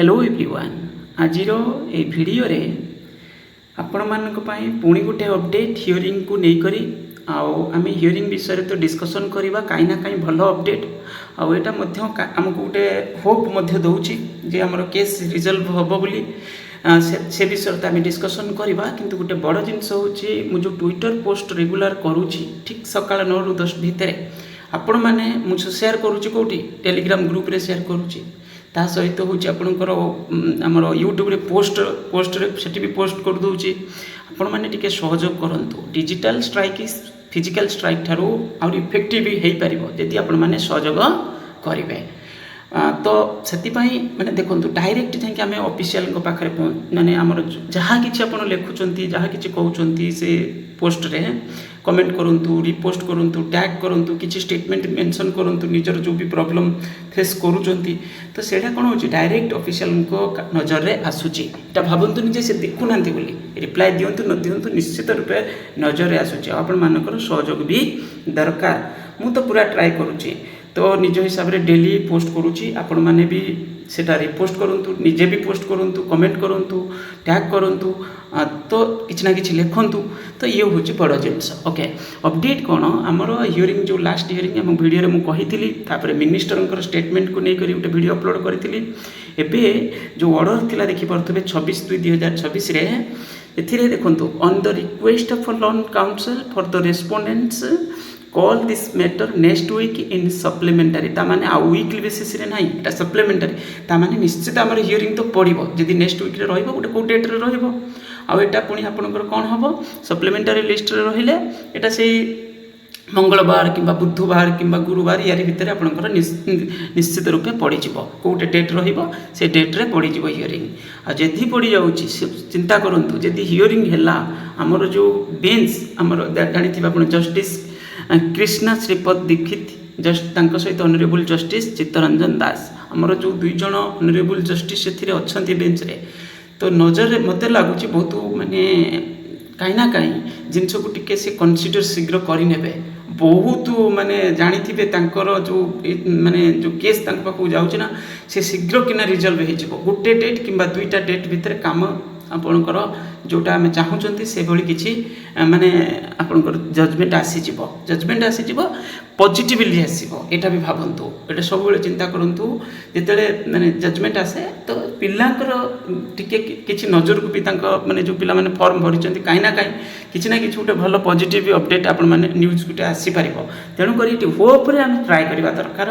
Hello everyone आज ये video रे आपण मानक पई पुणी गोटे अपडेट हियरिंग को लेकर आम हियरिंग विषय तो डिस्कसन करवा कहीं ना कहीं भल अपडेट आटा आमको गोटे होप दौची जे आमर केस रिजल्व हम बोली से विषय तो आम डिस्कसन करवा किंतु गोटे बड़ जिनस हूँ जो ट्विटर पोस्ट रेगुलर करुँची ठीक सकाल 9 ରୁ 10 भितर आपण मैंने मुझे सेयार करुँची कौटी टेलीग्राम ग्रुप रे सेयार करुँची ता सहित हूँ आपणकर आमर यूट्यूब रे पोस्ट से भी पोस्ट कर दूची आपण मैंने टिके सहयोग करंतु डिजिटल स्ट्राइक फिजिकल स्ट्राइक ठारू आउर इफेक्टिव हो पार जदि आपण मैंने सहयोग करेंगे तो से मैंने देखो डायरेक्ट जाकि आम ऑफिशियल पाखे माने आमर जहाँ कि आप लिखुंट जहाँ कि कहते से पोस्ट रे कमेंट करूँ रिपोस्ट करूँ टैग करूँ किसी स्टेटमेंट मेंशन करूँ निजर जो भी प्रॉब्लम फेस करूँगी तो सेटा कौन हो डायरेक्ट ऑफिशियल नजर में आसूची এটা ভাবନ୍ତୁনি যে সে দেখুনাহান্তি बोली रिप्लाई दिंतु न दिंतु निश्चित रूपे नजर में आसूची आपण मानकर सहयोग भी दरकार मु तो पूरा ट्राए करुँची तो निज हिसाब से डेली पोस्ट करुँची आपण मैंने भी सेटा रिपोस्ट करूँ निजे भी पोस्ट करूँ कमेंट करूँ टैग करूँ तो किसी ना कि लिखुँ तो ये हूँ बड़ जिनस ओके अपडेट कौन आमर हियरिंग जो लास्ट हियरिंग आम वीडियो में कही मिनिस्टर स्टेटमेंट को लेकर गोटे वीडियो अपलोड करी एबे जो ऑर्डर थिला देखि पारथबे 26/2/2026 रे एथिरे देखंतु on the request of learned counsel for the respondents call this matter next week in supplementary तामाने आ वीकली बेसिस रे नाही एटा सप्लीमेंटारी तामाने निश्चित हमर हियरिंग तो पड़िबो जदि नेक्स्ट वीक रे रहइबो गोटे को डेट रे रहइबो आ एटा पुणी आपनकर कोन हबो सप्लीमेंटारी लिस्ट रे रहिले एटा सेही मंगलवार किंबा बुधवार किंबा गुरुवार यारी भितर आपनकर निश्चित रूपे पड़ जाव कौटे डेट रहिबो से डेट रे पड़ जाव हियरिंग आ जदि पड़ जाउची चिंता करंतु जदि हियरिंग हैला हमर जो बेंच हमर जानिथिबा आपण जस्टिस कृष्णा श्रीपद दीक्षित जस्ट तांको सहित ऑनरेबल जस्टिस चित्तरंजन दास हमर जो दुई जण ऑनरेबल जस्टिस से अच्छी बेंच रे तो नजर मत लगुच बहुत माने कहीं ना कहीं जिनस को टिके से कनसीडर शीघ्र करने बहुत माने जानी जो माने जो केस पाखक जाऊँ ना से शीघ्र किना रिजल्व हो गोटे डेट कि दुईटा डेट भितर काम आपणकर जोटा आम चाहूँगी से भाई किसी माने आपणकर जजमेंट आसीज पॉजिटिवली आसो यहाँ भी भावतु ये सब चिंता करूँ जिते माने जजमेंट आसे तो पिलांकर टिके किसी नजर को भी माने जो पिला माने फॉर्म भरी कहीं ना कहीं किसी ना कि गोटे भल पॉजिटिव अपडेट आपण मैंने न्यूज गोटे आसीपर तेणुक होप्रे आम ट्राए करवा दरकार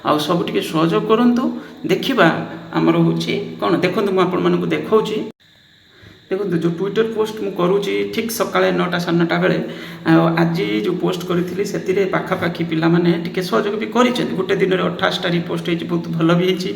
आ सब टिके सहयोग करूँ देखा आमर हूँ कौन देखो मुझे देखा देखो जो ट्विटर पोस्ट मु करुँची ठीक सकाଳେ 9टा 9:30 बेले आज जो पोस्ट करी से पाखापाखि पिला माने टिके सहयोग भी कर गोटे दिन में 28टा रिपोस्ट हो बहुत भल भी होती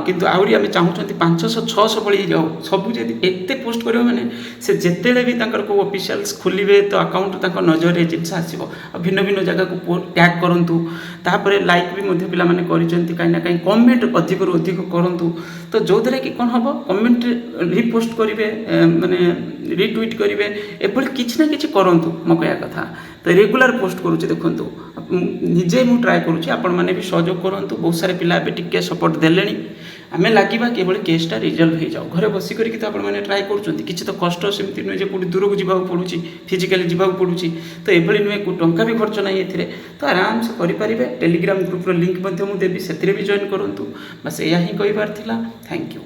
किंतु आहरी आम चाहूँ 500-600 बड़ी जाऊ सब एत पोस्ट कर मैंने से जिते भी को ऑफिशियल्स खोलिए तो अकाउंट नजर में जिनस आसो भिन्न भिन्न जगह को टैग करूँ तापर लाइक भी पिला माने कहीं ना कहीं कमेंट अधिक रू अधिक करूँ तो जो द्वारा कि कौन हम कमेंट रिपोस्ट करेंगे माने रिट्वीट करेंगे एभली किसी ना कि करूँ मो कह कथा तो रेगुलर पोस्ट करुँचे देखूँ निजे मुझे ट्राए करुँची आपण मैंने भी सहयोग करूँ बहुत सारे पिला टिके सपोर्ट देले आम लगे कि केसटा रिजल्व हो जाओ घरे बसिक तो आपने ट्राए कर कष्ट सेमती नुहे जो कौटी दूर को जावाक पड़ूँ फिजिकाली जावाक पड़ूँ तो ये नुहे टंका भी खर्च ना ये तो आराम से करेंगे टेलीग्राम ग्रुप लिंक मुझे देवी से भी जॉइन करूँ बस यही कहार थैंक यू।